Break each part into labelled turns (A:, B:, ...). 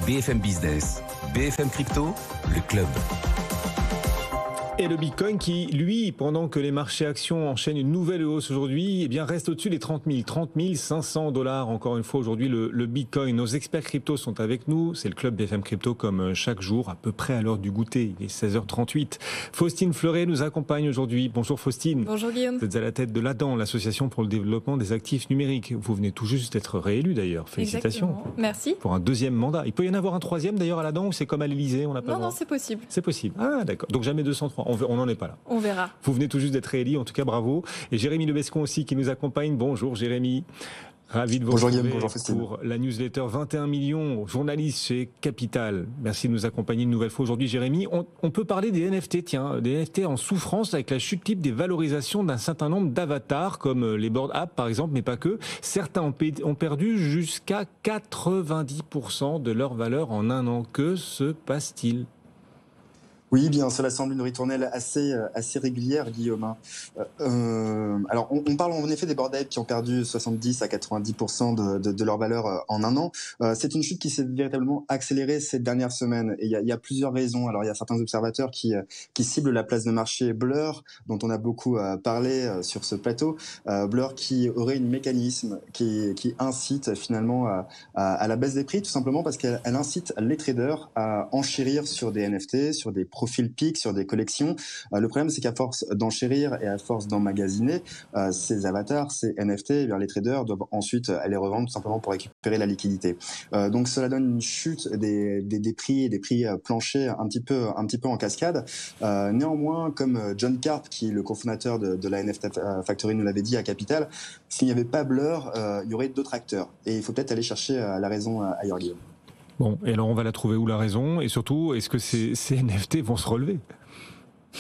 A: BFM Business, BFM Crypto, le club.
B: Et le Bitcoin qui, lui, pendant que les marchés actions enchaînent une nouvelle hausse aujourd'hui, reste au-dessus des 30 500 $. Encore une fois, aujourd'hui, le Bitcoin. Nos experts crypto sont avec nous. C'est le club BFM Crypto comme chaque jour, à peu près à l'heure du goûter. Il est 16h38. Faustine Fleuret nous accompagne aujourd'hui. Bonjour Faustine.
C: Bonjour Guillaume.
B: Vous êtes à la tête de l'ADAN, l'Association pour le développement des actifs numériques. Vous venez tout juste d'être réélu d'ailleurs. Félicitations.
C: Exactement. Merci.
B: Pour un deuxième mandat. Il peut y en avoir un troisième d'ailleurs à l'ADAN ou c'est comme à l'Élysée, on n'a pas
C: Non, c'est possible.
B: C'est possible. Ah d'accord. Donc jamais 203. On n'en est pas là.
C: On verra.
B: Vous venez tout juste d'être réélu, en tout cas bravo. Et Jérémy Lebescon aussi qui nous accompagne. Bonjour Jérémy. Ravi de vous
D: retrouver
B: pour la newsletter 21 millions, journaliste chez Capital. Merci de nous accompagner une nouvelle fois aujourd'hui Jérémy. On peut parler des NFT, des NFT en souffrance avec la chute libre des valorisations d'un certain nombre d'avatars comme les board apps par exemple, mais pas que. Certains ont perdu jusqu'à 90% de leur valeur en un an. Que se passe-t-il ?
D: Oui, bien, cela semble une ritournelle assez régulière, Guillaume. Alors, on parle en effet des board apes qui ont perdu 70 à 90% de leur valeur en un an. C'est une chute qui s'est véritablement accélérée ces dernières semaines. Et il y a plusieurs raisons. Alors, il y a certains observateurs qui ciblent la place de marché Blur, dont on a beaucoup parlé sur ce plateau. Blur qui aurait un mécanisme qui incite finalement à la baisse des prix, tout simplement parce qu'elle incite les traders à enchérir sur des NFT, sur des profil pic, sur des collections. Le problème, c'est qu'à force d'enchérir et à force d'emmagasiner ces avatars, ces NFT, les traders doivent ensuite les revendre tout simplement pour récupérer la liquidité. Donc cela donne une chute des prix et des prix planchers un petit peu en cascade. Néanmoins, comme John Karp, qui est le cofondateur de la NFT Factory, nous l'avait dit à Capital, s'il n'y avait pas Blur, il y aurait d'autres acteurs. Et il faut peut-être aller chercher la raison ailleurs, Guillaume.
B: Bon, et alors on va la trouver où la raison ? Et surtout, est-ce que ces NFT vont se relever ?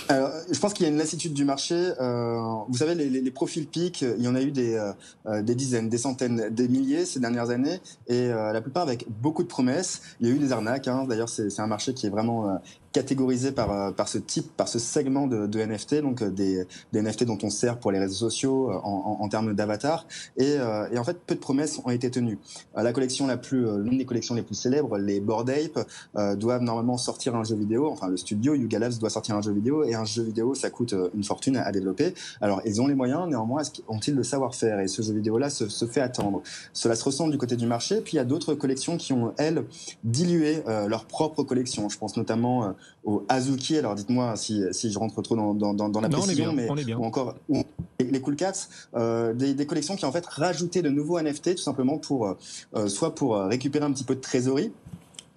D: Alors, je pense qu'il y a une lassitude du marché. Vous savez, les profils pics, il y en a eu des dizaines, des centaines, des milliers ces dernières années, et la plupart avec beaucoup de promesses. Il y a eu des arnaques. D'ailleurs, c'est un marché qui est vraiment catégorisé par ce segment de NFT, donc des NFT dont on sert pour les réseaux sociaux en termes d'avatar. Et en fait, peu de promesses ont été tenues. L'une des collections les plus célèbres, les Bored Ape, doivent normalement sortir un jeu vidéo. Enfin, le studio Yuga Labs doit sortir un jeu vidéo, et un jeu vidéo, ça coûte une fortune à développer. Alors, ils ont les moyens, néanmoins, ont-ils le savoir-faire ? Et ce jeu vidéo-là se fait attendre. Cela se ressent du côté du marché. Puis, il y a d'autres collections qui ont, elles, dilué leur propre collection. Je pense notamment au Azuki. Alors, dites-moi si je rentre trop dans la précision, ou encore les Cool Cats, des collections qui ont en fait rajouté de nouveaux NFT, tout simplement soit pour récupérer un petit peu de trésorerie,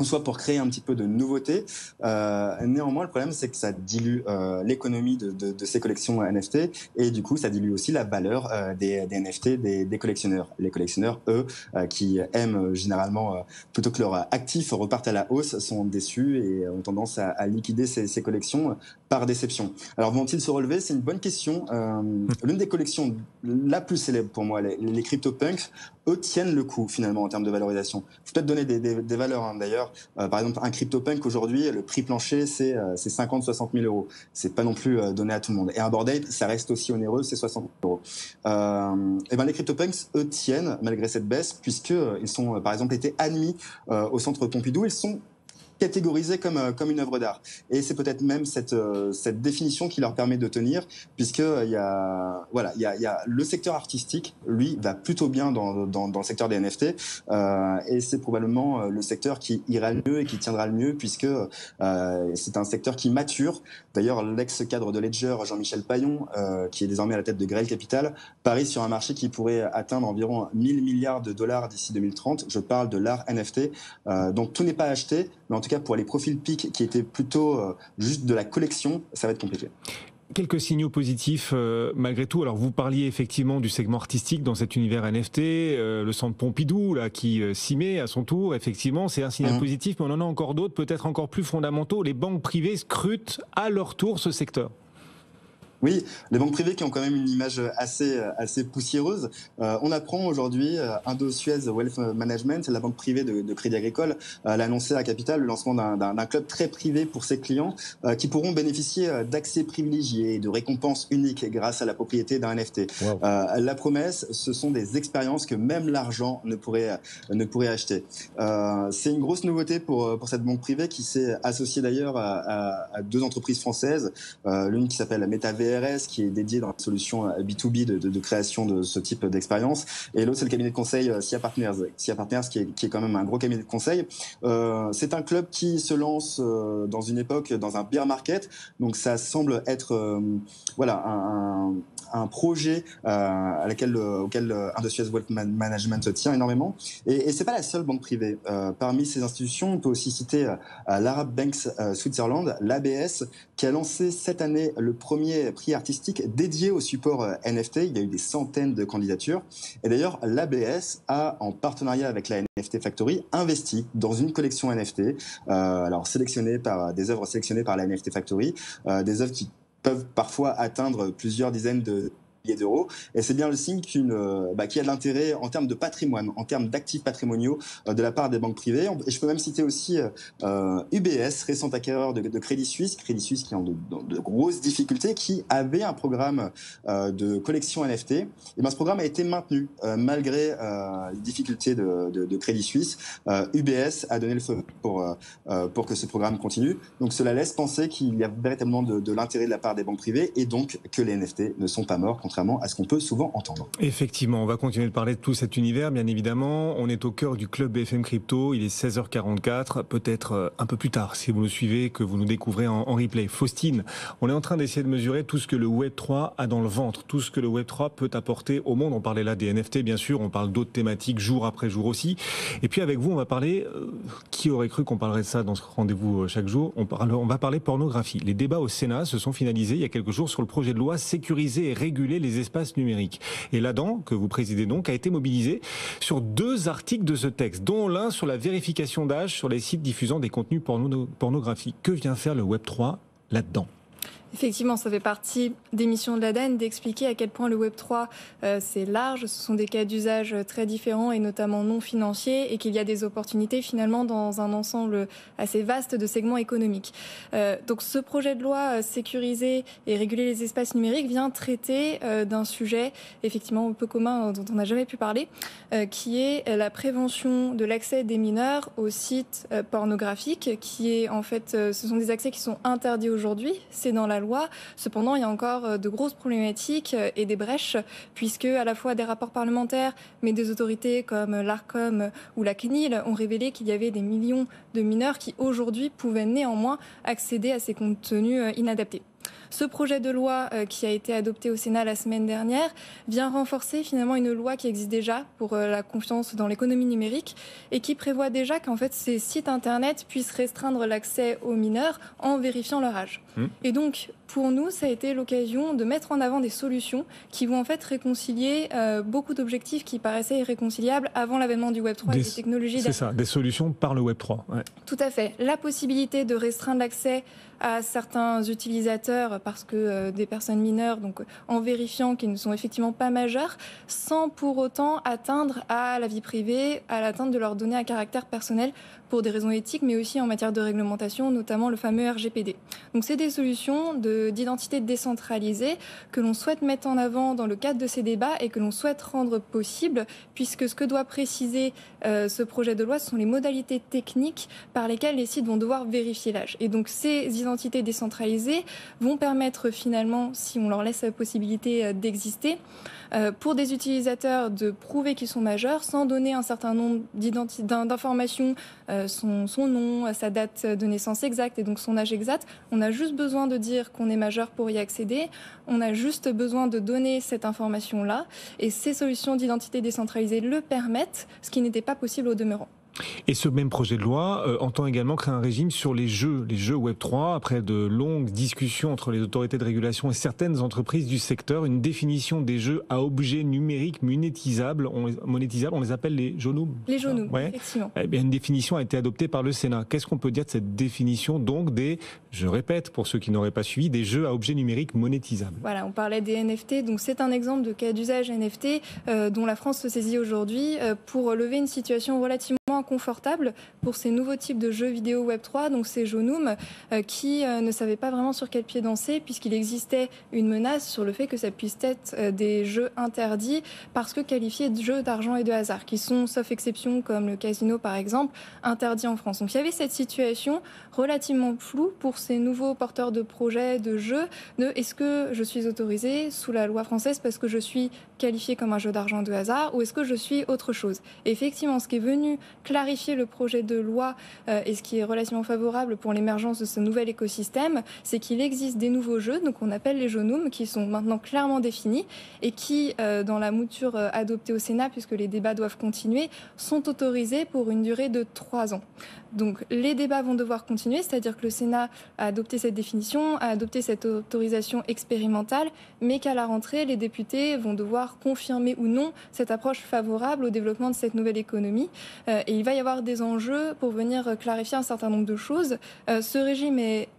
D: soit pour créer un petit peu de nouveauté. Néanmoins, le problème, c'est que ça dilue l'économie de ces collections NFT, et du coup, ça dilue aussi la valeur des NFT des collectionneurs. Les collectionneurs, eux, qui aiment généralement, plutôt que leurs actifs repartent à la hausse, sont déçus et ont tendance à liquider ces collections par déception. Alors, vont-ils se relever ? C'est une bonne question. L'une des collections la plus célèbre pour moi, les CryptoPunks, eux tiennent le coup finalement en termes de valorisation. Je peux peut-être donner des valeurs d'ailleurs. Par exemple, un CryptoPunk aujourd'hui, le prix plancher c'est 50-60 000 euros. C'est pas non plus donné à tout le monde. Et un Bored Ape, ça reste aussi onéreux, c'est 60 000 euros. Et les CryptoPunks, eux, tiennent malgré cette baisse, puisque ils sont par exemple été admis au Centre Pompidou. Ils sont catégorisés comme une œuvre d'art. Et c'est peut-être même cette définition qui leur permet de tenir, puisque il y a le secteur artistique, lui, va plutôt bien dans le secteur des NFT, et c'est probablement le secteur qui ira le mieux et qui tiendra le mieux, puisque c'est un secteur qui mature. D'ailleurs, l'ex-cadre de Ledger, Jean-Michel Paillon, qui est désormais à la tête de Grail Capital, parie sur un marché qui pourrait atteindre environ 1000 milliards de dollars d'ici 2030. Je parle de l'art NFT. Donc tout n'est pas acheté, mais en tout cas pour les profils PIC qui étaient plutôt juste de la collection, ça va être compliqué.
B: Quelques signaux positifs malgré tout. Alors vous parliez effectivement du segment artistique dans cet univers NFT, le Centre Pompidou là qui s'y met à son tour. Effectivement, c'est un signal positif, mais on en a encore d'autres, peut-être encore plus fondamentaux. Les banques privées scrutent à leur tour ce secteur.
D: Oui, les banques privées qui ont quand même une image assez poussiéreuse. On apprend aujourd'hui, Indosuez Wealth Management, la banque privée de Crédit Agricole, l'a annoncé à Capital, le lancement d'un club très privé pour ses clients qui pourront bénéficier d'accès privilégiés et de récompenses uniques grâce à la propriété d'un NFT.
B: Wow.
D: La promesse, ce sont des expériences que même l'argent ne pourrait acheter. C'est une grosse nouveauté pour cette banque privée qui s'est associée d'ailleurs à deux entreprises françaises, l'une qui s'appelle MetaVRS, qui est dédiée dans la solution B2B de création de ce type d'expérience, et l'autre c'est le cabinet de conseil SIA Partners qui est quand même un gros cabinet de conseil. C'est un club qui se lance dans une époque, dans un bear market, donc ça semble être un projet auquel Indosuez Wealth Management tient énormément. Et c'est pas la seule banque privée. Parmi ces institutions, on peut aussi citer l'Arab Banks Switzerland, l'ABS, qui a lancé cette année le premier prix artistique dédié au support NFT. Il y a eu des centaines de candidatures. Et d'ailleurs, l'ABS a, en partenariat avec la NFT Factory, investi dans une collection NFT, des œuvres sélectionnées par la NFT Factory, des œuvres qui peuvent parfois atteindre plusieurs dizaines de milliers d'euros. Et c'est bien le signe qu'il y a de l'intérêt en termes de patrimoine, en termes d'actifs patrimoniaux de la part des banques privées. Et je peux même citer aussi UBS, récent acquéreur de Crédit Suisse qui ont de grosses difficultés, qui avait un programme de collection NFT. Et ce programme a été maintenu malgré les difficultés de Crédit Suisse. UBS a donné le feu pour que ce programme continue. Donc cela laisse penser qu'il y a véritablement de l'intérêt de la part des banques privées et donc que les NFT ne sont pas morts, contrairement à ce qu'on peut souvent entendre.
B: Effectivement, on va continuer de parler de tout cet univers, bien évidemment. On est au cœur du club BFM Crypto, il est 16h44, peut-être un peu plus tard, si vous nous suivez, que vous nous découvrez en replay. Faustine, on est en train d'essayer de mesurer tout ce que le Web3 a dans le ventre, tout ce que le Web3 peut apporter au monde. On parlait là des NFT, bien sûr, on parle d'autres thématiques jour après jour aussi. Et puis avec vous, on va parler, qui aurait cru qu'on parlerait de ça dans ce rendez-vous chaque jour, on va parler pornographie. Les débats au Sénat se sont finalisés il y a quelques jours sur le projet de loi sécuriser et réguler les espaces numériques. Et l'ADAN, que vous présidez donc, a été mobilisé sur 2 articles de ce texte, dont l'un sur la vérification d'âge sur les sites diffusant des contenus pornographiques. Que vient faire le Web3 là-dedans ?
C: Effectivement, ça fait partie des missions de l'ADN d'expliquer à quel point le Web3 c'est large, ce sont des cas d'usage très différents et notamment non financiers, et qu'il y a des opportunités finalement dans un ensemble assez vaste de segments économiques. Donc ce projet de loi sécuriser et réguler les espaces numériques vient traiter d'un sujet effectivement peu commun dont on n'a jamais pu parler, qui est la prévention de l'accès des mineurs aux sites pornographiques, qui est en fait, ce sont des accès qui sont interdits aujourd'hui, c'est dans la loi. Cependant, il y a encore de grosses problématiques et des brèches, puisque à la fois des rapports parlementaires, mais des autorités comme l'ARCOM ou la CNIL ont révélé qu'il y avait des millions de mineurs qui aujourd'hui pouvaient néanmoins accéder à ces contenus inadaptés. Ce projet de loi qui a été adopté au Sénat la semaine dernière vient renforcer finalement une loi qui existe déjà pour la confiance dans l'économie numérique et qui prévoit déjà qu'en fait ces sites internet puissent restreindre l'accès aux mineurs en vérifiant leur âge. Et donc pour nous, ça a été l'occasion de mettre en avant des solutions qui vont en fait réconcilier beaucoup d'objectifs qui paraissaient irréconciliables avant l'avènement du Web3 et des technologies.
B: C'est ça, des solutions par le Web3. Ouais.
C: Tout à fait. La possibilité de restreindre l'accès à certains utilisateurs parce que des personnes mineures, donc en vérifiant qu'ils ne sont effectivement pas majeurs, sans pour autant atteindre à la vie privée, à l'atteinte de leurs données à caractère personnel pour des raisons éthiques, mais aussi en matière de réglementation, notamment le fameux RGPD. Donc c'est des solutions d'identité décentralisée que l'on souhaite mettre en avant dans le cadre de ces débats et que l'on souhaite rendre possible, puisque ce que doit préciser ce projet de loi, ce sont les modalités techniques par lesquelles les sites vont devoir vérifier l'âge. Et donc ces identités décentralisées vont permettre finalement, si on leur laisse la possibilité d'exister, pour des utilisateurs de prouver qu'ils sont majeurs sans donner un certain nombre d'informations, son nom, sa date de naissance exacte et donc son âge exact. On a juste besoin de dire qu'on est majeur pour y accéder. On a juste besoin de donner cette information-là. Et ces solutions d'identité décentralisée le permettent, ce qui n'était pas possible au demeurant.
B: Et ce même projet de loi entend également créer un régime sur les jeux Web3, après de longues discussions entre les autorités de régulation et certaines entreprises du secteur, une définition des jeux à objets numériques monétisables, on les appelle les JONUM.
C: Les JONUM, effectivement.
B: Eh bien, une définition a été adoptée par le Sénat. Qu'est-ce qu'on peut dire de cette définition, donc je répète pour ceux qui n'auraient pas suivi, des jeux à objets numériques monétisables?
C: Voilà, on parlait des NFT, donc c'est un exemple de cas d'usage NFT dont la France se saisit aujourd'hui pour lever une situation relativement confortable pour ces nouveaux types de jeux vidéo Web3, donc ces JONUM, qui ne savaient pas vraiment sur quel pied danser, puisqu'il existait une menace sur le fait que ça puisse être des jeux interdits parce que qualifiés de jeux d'argent et de hasard, qui sont, sauf exception comme le casino par exemple, interdits en France. Donc il y avait cette situation relativement floue pour ces nouveaux porteurs de projets, de jeux, de est-ce que je suis autorisé sous la loi française parce que je suis qualifié comme un jeu d'argent de hasard, ou est-ce que je suis autre chose? Et effectivement, ce qui est venu clarifier le projet de loi et ce qui est relativement favorable pour l'émergence de ce nouvel écosystème, c'est qu'il existe des nouveaux jeux, donc on appelle les JONUM, qui sont maintenant clairement définis et qui, dans la mouture adoptée au Sénat, puisque les débats doivent continuer, sont autorisés pour une durée de 3 ans. Donc les débats vont devoir continuer, c'est-à-dire que le Sénat a adopté cette définition, a adopté cette autorisation expérimentale, mais qu'à la rentrée, les députés vont devoir confirmer ou non cette approche favorable au développement de cette nouvelle économie. Et il va y avoir des enjeux pour venir clarifier un certain nombre de choses. Ce régime est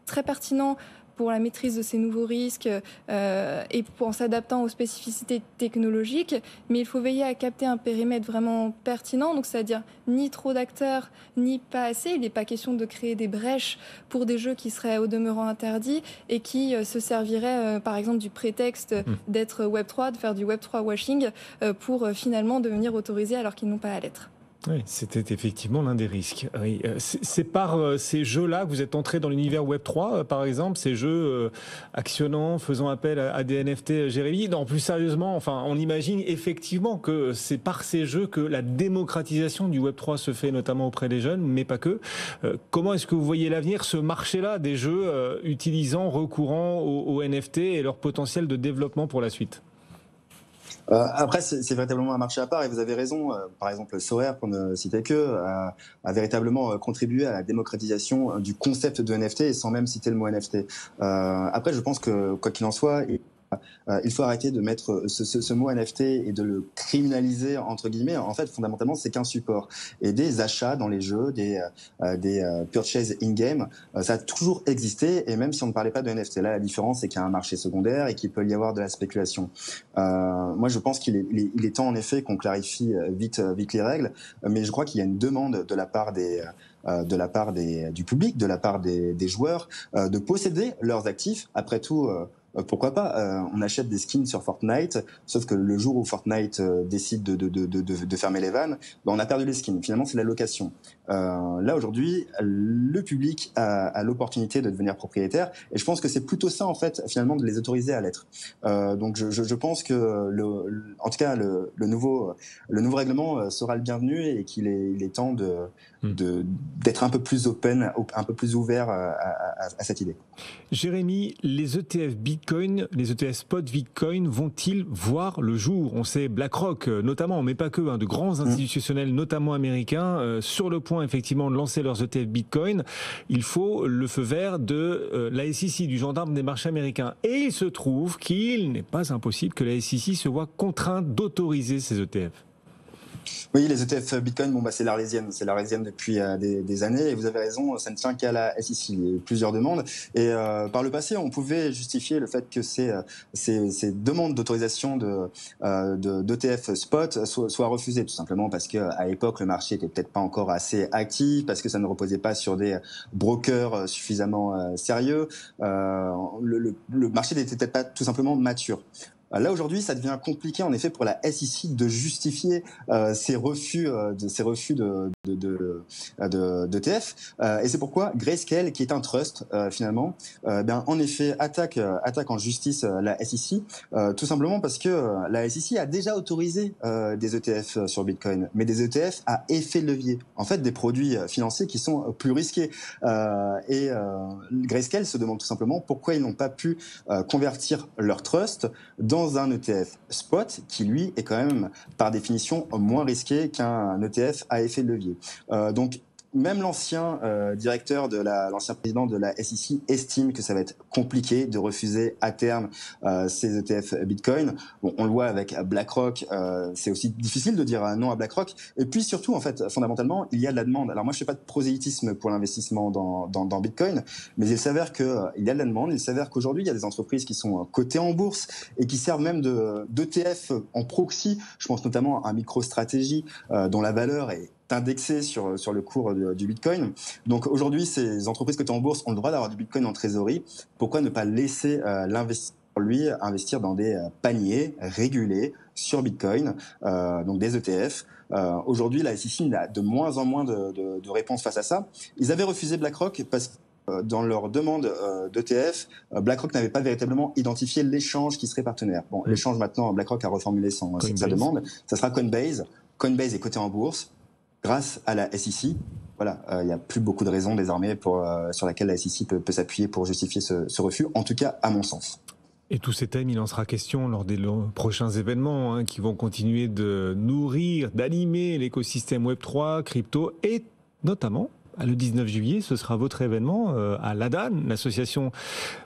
C: très pertinent pour la maîtrise de ces nouveaux risques et en s'adaptant aux spécificités technologiques, mais il faut veiller à capter un périmètre vraiment pertinent, donc c'est-à-dire ni trop d'acteurs, ni pas assez. Il n'est pas question de créer des brèches pour des jeux qui seraient au demeurant interdits et qui se serviraient par exemple du prétexte d'être Web3, de faire du Web3 washing pour finalement devenir autorisés alors qu'ils n'ont pas à l'être.
B: Oui, c'était effectivement l'un des risques. Oui, c'est par ces jeux-là que vous êtes entré dans l'univers Web3, par exemple, ces jeux actionnant, faisant appel à des NFT, Jérémy. Non, plus sérieusement, enfin, on imagine effectivement que c'est par ces jeux que la démocratisation du Web3 se fait, notamment auprès des jeunes, mais pas que. Comment est-ce que vous voyez l'avenir, ce marché-là des jeux recourant aux NFT et leur potentiel de développement pour la suite?
D: Après, c'est véritablement un marché à part et vous avez raison. Par exemple, Sorare, pour ne citer que, a véritablement contribué à la démocratisation du concept de NFT et sans même citer le mot NFT. Après, je pense que, quoi qu'il en soit, il faut arrêter de mettre ce mot NFT et de le criminaliser, entre guillemets. En fait, fondamentalement, c'est qu'un support. Et des achats dans les jeux, des purchases in-game, ça a toujours existé. Et même si on ne parlait pas de NFT, là, la différence, c'est qu'il y a un marché secondaire et qu'il peut y avoir de la spéculation. Moi, je pense qu'il est temps, en effet, qu'on clarifie vite les règles. Mais je crois qu'il y a une demande de la part du public, de la part des joueurs, de posséder leurs actifs. Après tout, pourquoi pas, on achète des skins sur Fortnite, sauf que le jour où Fortnite décide de fermer les vannes, on a perdu les skins. Finalement, c'est la location. Là, aujourd'hui, le public a l'opportunité de devenir propriétaire, et je pense que c'est plutôt ça, en fait, finalement, de les autoriser à l'être. Donc, je pense que, en tout cas, le nouveau règlement sera le bienvenu et qu'il est temps d'être un peu plus open, un peu plus ouvert à cette idée.
B: Jérémy, les ETF Bitcoin, les ETF spot Bitcoin vont-ils voir le jour? On sait BlackRock notamment, mais pas que, de grands institutionnels, notamment américains, sur le point effectivement de lancer leurs ETF Bitcoin. Il faut le feu vert de la SEC, du gendarme des marchés américains. Et il se trouve qu'il n'est pas impossible que la SEC se voit contrainte d'autoriser ces ETF.
D: Oui, les ETF Bitcoin, c'est l'Arlésienne depuis des années, et vous avez raison, ça ne tient qu'à la SEC. Il y a eu plusieurs demandes, et par le passé, on pouvait justifier le fait que ces demandes d'autorisation d'ETF spot soient refusées, tout simplement parce que à l'époque, le marché était peut-être pas encore assez actif, parce que ça ne reposait pas sur des brokers suffisamment sérieux. Le marché n'était peut-être pas tout simplement mature. Là, aujourd'hui, ça devient compliqué, en effet, pour la SEC de justifier ces refus d'ETF. Et c'est pourquoi Grayscale, qui est un trust, finalement, en effet, attaque en justice la SEC, tout simplement parce que la SEC a déjà autorisé des ETF sur Bitcoin, mais des ETF à effet de levier. En fait, des produits financiers qui sont plus risqués. Et Grayscale se demande tout simplement pourquoi ils n'ont pas pu convertir leur trust dans un ETF spot qui, lui, est quand même, par définition, moins risqué qu'un ETF à effet de levier. particulier. Donc, même l'ancien l'ancien président de la SEC estime que ça va être compliqué de refuser à terme ces ETF Bitcoin. Bon, on le voit avec BlackRock, c'est aussi difficile de dire non à BlackRock. Et puis surtout, en fait, fondamentalement, il y a de la demande. Alors moi, je fais pas de prosélytisme pour l'investissement dans Bitcoin, mais il s'avère qu'il y a de la demande. Il s'avère qu'aujourd'hui, il y a des entreprises qui sont cotées en bourse et qui servent même d'ETF en proxy. Je pense notamment à MicroStrategy, dont la valeur est indexé sur le cours du Bitcoin. Donc aujourd'hui, ces entreprises cotées en bourse ont le droit d'avoir du Bitcoin en trésorerie. Pourquoi ne pas laisser l'investisseur, lui, investir dans des paniers régulés sur Bitcoin, donc des ETF. Aujourd'hui, la SEC a de moins en moins de réponses face à ça. Ils avaient refusé BlackRock parce que dans leur demande d'ETF, BlackRock n'avait pas véritablement identifié l'échange qui serait partenaire. Bon, l'échange maintenant, BlackRock a reformulé sa demande. Ça sera Coinbase. Coinbase est coté en bourse. Grâce à la SEC, voilà, il n'y a plus beaucoup de raisons désormais sur laquelle la SEC peut s'appuyer pour justifier ce refus, en tout cas à mon sens.
B: Et tous ces thèmes, il en sera question lors des prochains événements qui vont continuer de nourrir, d'animer l'écosystème Web3, crypto et notamment, le 19 juillet, ce sera votre événement à l'ADAN, l'association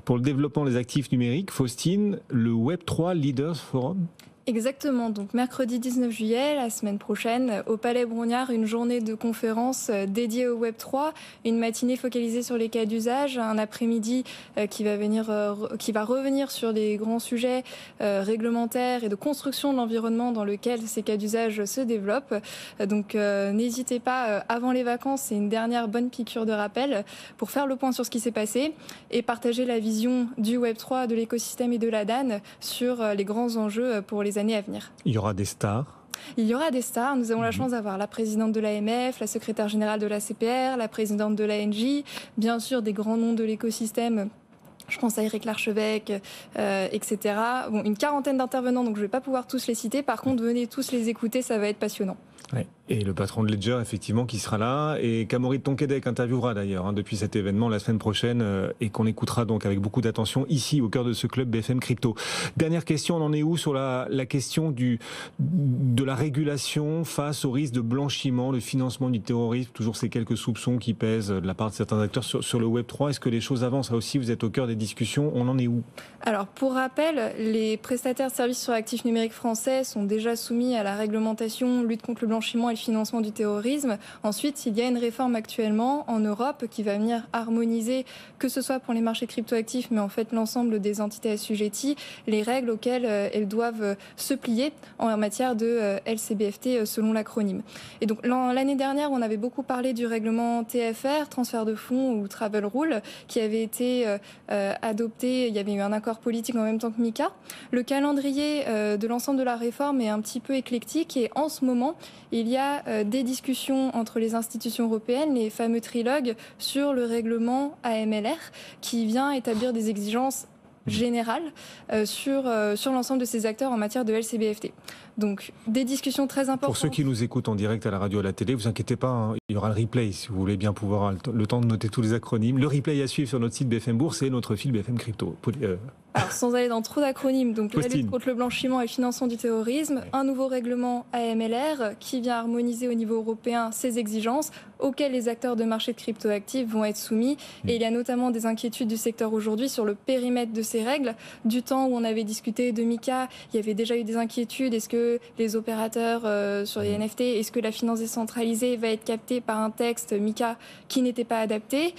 B: pour le développement des actifs numériques. Faustine, le Web3 Leaders Forum.
C: Exactement, donc mercredi 19 juillet, la semaine prochaine, au Palais Brongniart, une journée de conférence dédiée au Web3, une matinée focalisée sur les cas d'usage, un après-midi qui va revenir sur les grands sujets réglementaires et de construction de l'environnement dans lequel ces cas d'usage se développent. Donc n'hésitez pas, avant les vacances, c'est une dernière bonne piqûre de rappel pour faire le point sur ce qui s'est passé et partager la vision du Web3, de l'écosystème et de l'ADAN sur les grands enjeux pour les années à venir.
B: Il y aura des stars.
C: Il y aura des stars. Nous avons la chance d'avoir la présidente de l'AMF, la secrétaire générale de la CPR, la présidente de l'ANJ, bien sûr des grands noms de l'écosystème. Je pense à Eric Larchevêque, etc. Bon, une quarantaine d'intervenants, donc je ne vais pas pouvoir tous les citer. Par contre, venez tous les écouter, ça va être passionnant.
B: Ouais. Et le patron de Ledger, effectivement, qui sera là. Et Kamory Tonkedek interviewera d'ailleurs depuis cet événement la semaine prochaine et qu'on écoutera donc avec beaucoup d'attention ici au cœur de ce club BFM Crypto. Dernière question, on en est où sur la question de la régulation face au risque de blanchiment, le financement du terrorisme, toujours ces quelques soupçons qui pèsent de la part de certains acteurs sur le Web3. Est-ce que les choses avancent? Là aussi, vous êtes au cœur des discussions. On en est où?
C: Alors, pour rappel, les prestataires de services sur actifs numériques français sont déjà soumis à la réglementation lutte contre le blanchiment et le financement du terrorisme. Ensuite, il y a une réforme actuellement en Europe qui va venir harmoniser, que ce soit pour les marchés cryptoactifs, mais en fait l'ensemble des entités assujetties, les règles auxquelles elles doivent se plier en matière de LCBFT selon l'acronyme. Et donc l'année dernière, on avait beaucoup parlé du règlement TFR, transfert de fonds ou travel rule, qui avait été adopté. Il y avait eu un accord politique en même temps que MiCA. Le calendrier de l'ensemble de la réforme est un petit peu éclectique et en ce moment, il y a des discussions entre les institutions européennes, les fameux trilogues, sur le règlement AMLR qui vient établir des exigences générales sur l'ensemble de ces acteurs en matière de LCBFT. Donc des discussions très importantes.
B: Pour ceux qui nous écoutent en direct à la radio, à la télé, vous inquiétez pas, il y aura le replay si vous voulez bien pouvoir le temps de noter tous les acronymes. Le replay à suivre sur notre site BFM Bourse et notre fil BFM Crypto.
C: Alors sans aller dans trop d'acronymes, donc la lutte contre le blanchiment et le financement du terrorisme, un nouveau règlement AMLR qui vient harmoniser au niveau européen ces exigences auxquelles les acteurs de marché de cryptoactifs vont être soumis. Et il y a notamment des inquiétudes du secteur aujourd'hui sur le périmètre de ces règles. Du temps où on avait discuté de MiCA, il y avait déjà eu des inquiétudes. Est-ce que les opérateurs sur les NFT, est-ce que la finance décentralisée va être captée par un texte MiCA qui n'était pas adapté?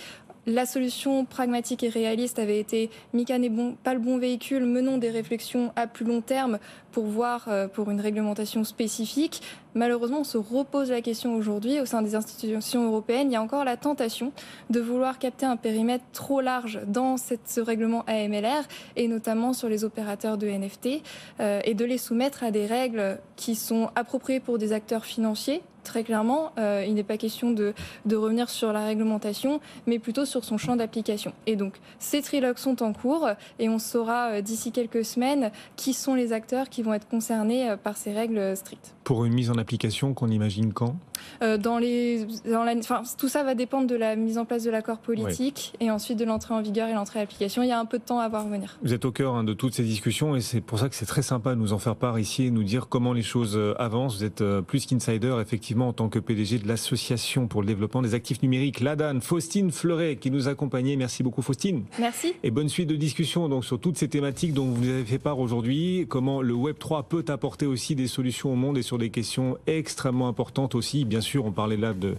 C: La solution pragmatique et réaliste avait été MiCA n'est pas le bon véhicule, menons des réflexions à plus long terme pour voir pour une réglementation spécifique. Malheureusement, on se repose la question aujourd'hui au sein des institutions européennes. Il y a encore la tentation de vouloir capter un périmètre trop large dans ce règlement AMLR et notamment sur les opérateurs de NFT et de les soumettre à des règles qui sont appropriées pour des acteurs financiers. Très clairement, il n'est pas question de revenir sur la réglementation, mais plutôt sur son champ d'application. Et donc, ces trilogues sont en cours et on saura d'ici quelques semaines qui sont les acteurs qui vont être concernés par ces règles strictes.
B: Pour une mise en application application qu'on imagine quand ?
C: Tout ça va dépendre de la mise en place de l'accord politique et ensuite de l'entrée en vigueur et l'entrée à application. Il y a un peu de temps à voir venir.
B: Vous êtes au cœur de toutes ces discussions et c'est pour ça que c'est très sympa de nous en faire part ici et nous dire comment les choses avancent. Vous êtes plus qu'insider, effectivement, en tant que PDG de l'Association pour le développement des actifs numériques, l'ADAN. Faustine Fleuret qui nous accompagnait. Merci beaucoup, Faustine.
C: Merci.
B: Et bonne suite de discussion donc, sur toutes ces thématiques dont vous nous avez fait part aujourd'hui. Comment le Web3 peut apporter aussi des solutions au monde et sur des questions extrêmement importantes aussi. Bien sûr, on parlait là de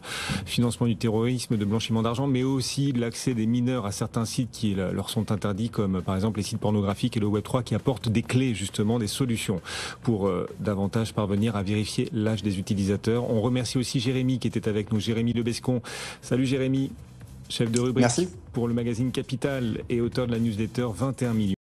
B: financement du terrorisme, de blanchiment d'argent, mais aussi de l'accès des mineurs à certains sites qui leur sont interdits, comme par exemple les sites pornographiques et le Web3 qui apportent des clés, justement, des solutions pour davantage parvenir à vérifier l'âge des utilisateurs. On remercie aussi Jérémy qui était avec nous, Jérémy Lebescon. Salut Jérémy, chef de rubrique pour le magazine Capital et auteur de la newsletter 21 millions.